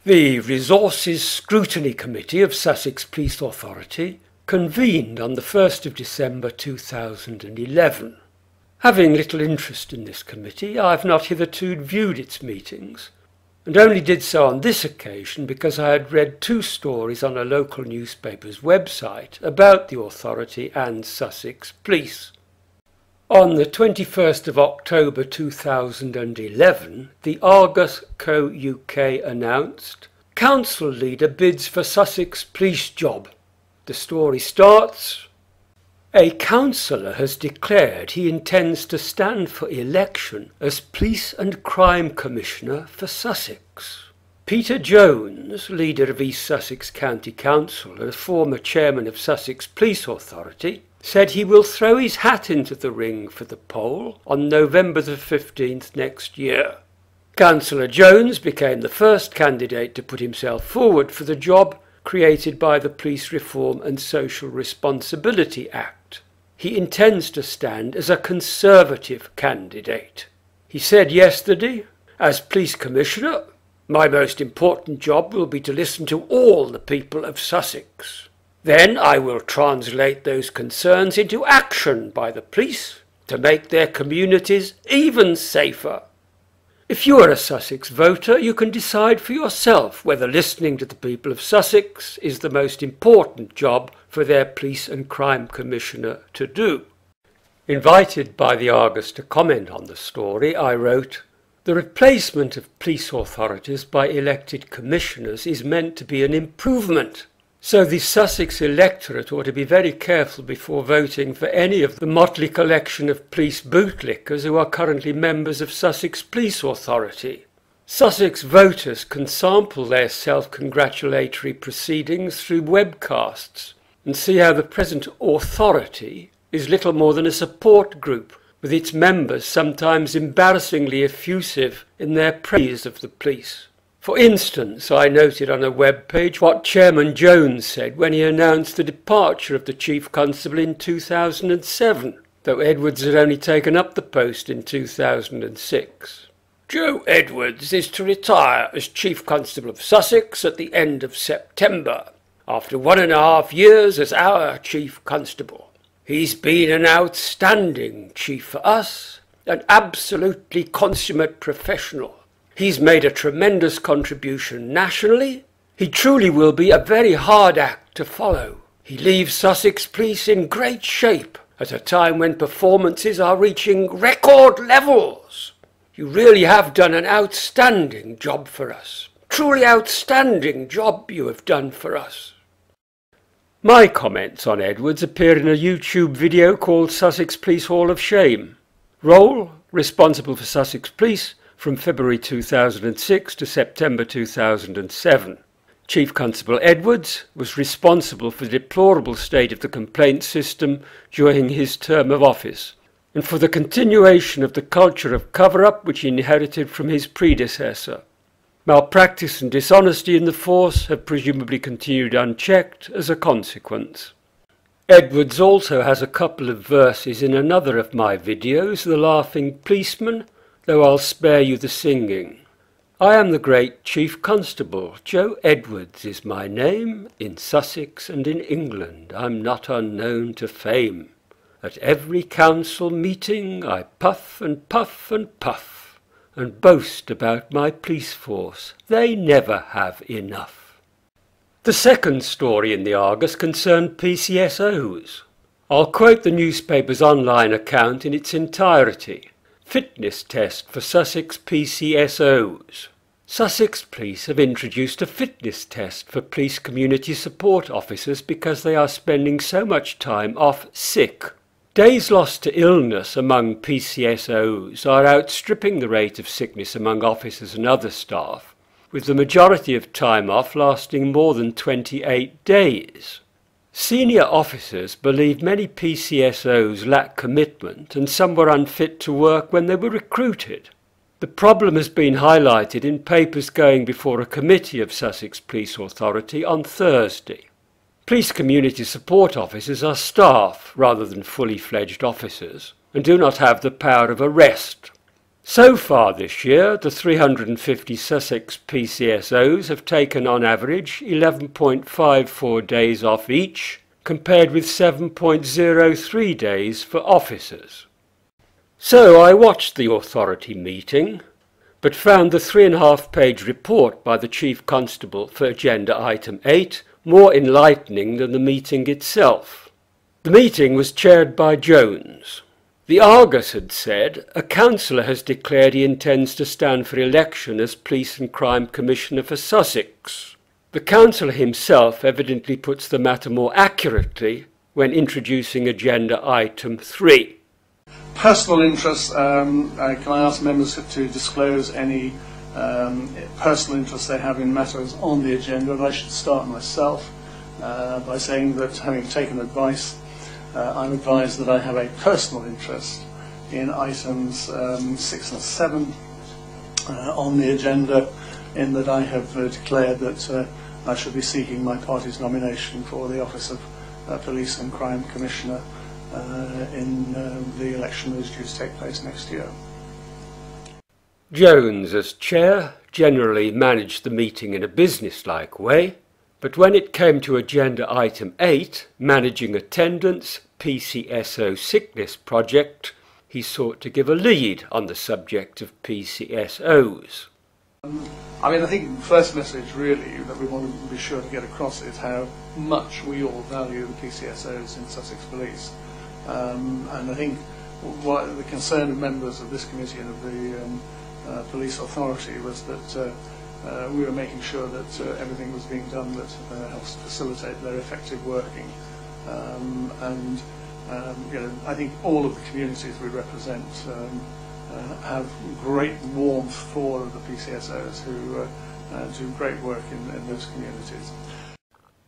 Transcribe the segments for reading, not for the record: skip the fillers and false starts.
The Resources Scrutiny Committee of Sussex Police Authority convened on the 1st of December 2011. Having little interest in this committee, I have not hitherto viewed its meetings, and only did so on this occasion because I had read 2 stories on a local newspaper's website about the authority and Sussex Police. On the 21st of October 2011, the Argus Co-UK announced, "Council leader bids for Sussex Police job." The story starts, "A councillor has declared he intends to stand for election as Police and Crime Commissioner for Sussex. Peter Jones, leader of East Sussex County Council and a former chairman of Sussex Police Authority, said he will throw his hat into the ring for the poll on November the 15th next year. Councillor Jones became the first candidate to put himself forward for the job created by the Police Reform and Social Responsibility Act. He intends to stand as a Conservative candidate. He said yesterday, 'As Police Commissioner, my most important job will be to listen to all the people of Sussex. Then I will translate those concerns into action by the police to make their communities even safer.' If you are a Sussex voter, you can decide for yourself whether listening to the people of Sussex is the most important job for their Police and Crime Commissioner to do." Invited by the Argus to comment on the story, I wrote, "The replacement of police authorities by elected commissioners is meant to be an improvement. So the Sussex electorate ought to be very careful before voting for any of the motley collection of police bootlickers who are currently members of Sussex Police Authority. Sussex voters can sample their self-congratulatory proceedings through webcasts and see how the present authority is little more than a support group, with its members sometimes embarrassingly effusive in their praise of the police. For instance, I noted on a web page what Chairman Jones said when he announced the departure of the Chief Constable in 2007, though Edwards had only taken up the post in 2006. "Joe Edwards is to retire as Chief Constable of Sussex at the end of September, after 1.5 years as our Chief Constable. He's been an outstanding chief for us, an absolutely consummate professional. He's made a tremendous contribution nationally. He truly will be a very hard act to follow. He leaves Sussex Police in great shape at a time when performances are reaching record levels. You really have done an outstanding job for us. Truly outstanding job you have done for us." My comments on Edwards appear in a YouTube video called Sussex Police Hall of Shame. Role: responsible for Sussex Police from February 2006 to September 2007. Chief Constable Edwards was responsible for the deplorable state of the complaint system during his term of office, and for the continuation of the culture of cover-up which he inherited from his predecessor. Malpractice and dishonesty in the force have presumably continued unchecked as a consequence. Edwards also has a couple of verses in another of my videos, The Laughing Policeman, though I'll spare you the singing. "I am the great Chief Constable, Joe Edwards is my name, in Sussex and in England I'm not unknown to fame. At every council meeting I puff and puff and puff, and boast about my police force, they never have enough." The second story in the Argus concerned PCSOs. I'll quote the newspaper's online account in its entirety. Fitness test for Sussex PCSOs. Sussex Police have introduced a fitness test for police community support officers because they are spending so much time off sick. Days lost to illness among PCSOs are outstripping the rate of sickness among officers and other staff, with the majority of time off lasting more than 28 days. Senior officers believe many PCSOs lack commitment and some were unfit to work when they were recruited. The problem has been highlighted in papers going before a committee of Sussex Police Authority on Thursday. Police community support officers are staff rather than fully fledged officers and do not have the power of arrest. So far this year, the 350 Sussex PCSOs have taken on average 11.54 days off each, compared with 7.03 days for officers. So I watched the authority meeting, but found the 3.5-page report by the Chief Constable for Agenda Item 8 more enlightening than the meeting itself. The meeting was chaired by Jones. The Argus had said a councillor has declared he intends to stand for election as Police and Crime Commissioner for Sussex. The councillor himself evidently puts the matter more accurately when introducing Agenda Item 3. Personal interests, can I ask members to disclose any personal interests they have in matters on the agenda? And I should start myself by saying that, having taken advice, I'm advised that I have a personal interest in items 6 and 7 on the agenda, in that I have declared that I shall be seeking my party's nomination for the office of Police and Crime Commissioner in the election that is due to take place next year. Jones, as chair, generally managed the meeting in a business-like way, but when it came to Agenda Item 8, managing attendance, PCSO sickness project, he sought to give a lead on the subject of PCSOs. I think the first message really that we want to be sure to get across is how much we all value the PCSOs in Sussex Police. And I think what the concern of members of this committee and of the police authority was that we were making sure that everything was being done that helps to facilitate their effective working. I think all of the communities we represent have great warmth for the PCSOs who do great work in those communities.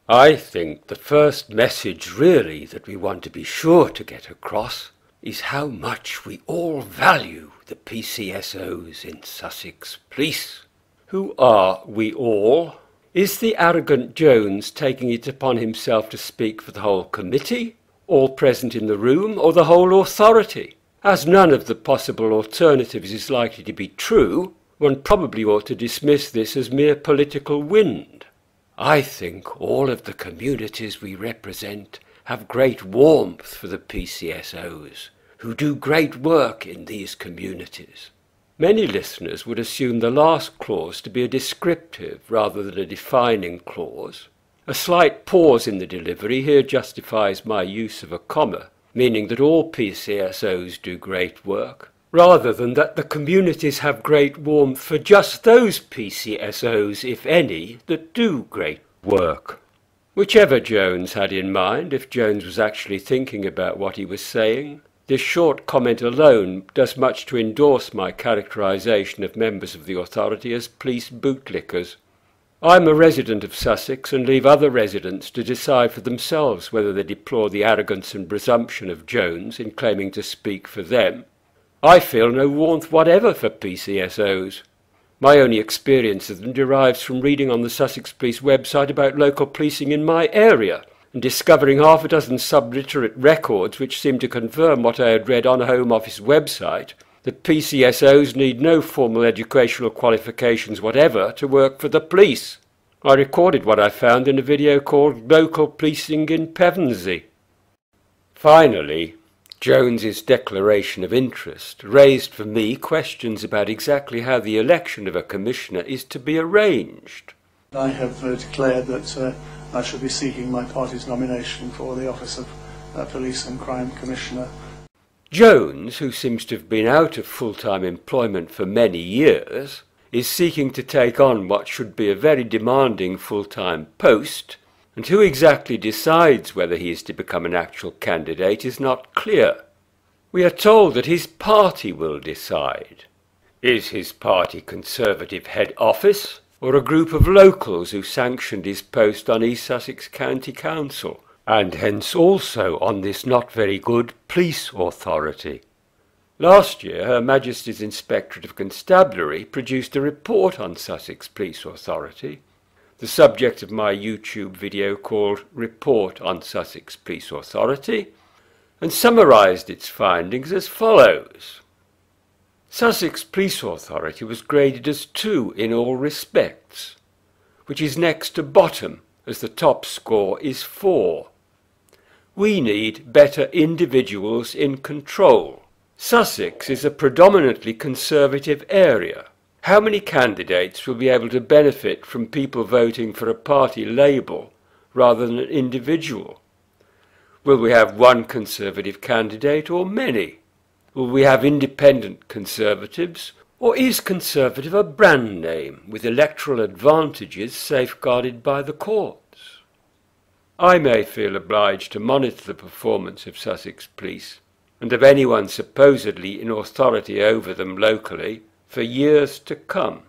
I think the first message really that we want to be sure to get across is how much we all value the PCSOs in Sussex Police. Who are we all? Is the arrogant Jones taking it upon himself to speak for the whole committee, all present in the room, or the whole authority? As none of the possible alternatives is likely to be true, one probably ought to dismiss this as mere political wind. I think all of the communities we represent have great warmth for the PCSOs, who do great work in these communities. Many listeners would assume the last clause to be a descriptive rather than a defining clause. A slight pause in the delivery here justifies my use of a comma, meaning that all PCSOs do great work, rather than that the communities have great warmth for just those PCSOs, if any, that do great work. Whichever Jones had in mind, if Jones was actually thinking about what he was saying, this short comment alone does much to endorse my characterisation of members of the authority as police bootlickers. I'm a resident of Sussex and leave other residents to decide for themselves whether they deplore the arrogance and presumption of Jones in claiming to speak for them. I feel no warmth whatever for PCSOs. My only experience of them derives from reading on the Sussex Police website about local policing in my area, and discovering half a dozen subliterate records which seemed to confirm what I had read on a Home Office website, that PCSOs need no formal educational qualifications whatever to work for the police. I recorded what I found in a video called Local Policing in Pevensey. Finally, Jones's declaration of interest raised for me questions about exactly how the election of a commissioner is to be arranged. I have declared that I shall be seeking my party's nomination for the office of Police and Crime Commissioner. Jones, who seems to have been out of full-time employment for many years, is seeking to take on what should be a very demanding full-time post, and who exactly decides whether he is to become an actual candidate is not clear. We are told that his party will decide. Is his party Conservative head office, or a group of locals who sanctioned his post on East Sussex County Council, and hence also on this not very good police authority? Last year, Her Majesty's Inspectorate of Constabulary produced a report on Sussex Police Authority, the subject of my YouTube video called Report on Sussex Police Authority, and summarised its findings as follows. Sussex Police Authority was graded as 2 in all respects, which is next to bottom as the top score is 4. We need better individuals in control. Sussex is a predominantly Conservative area. How many candidates will be able to benefit from people voting for a party label rather than an individual? Will we have one Conservative candidate or many? Will we have independent Conservatives, or is Conservative a brand name with electoral advantages safeguarded by the courts? I may feel obliged to monitor the performance of Sussex Police and of anyone supposedly in authority over them locally for years to come.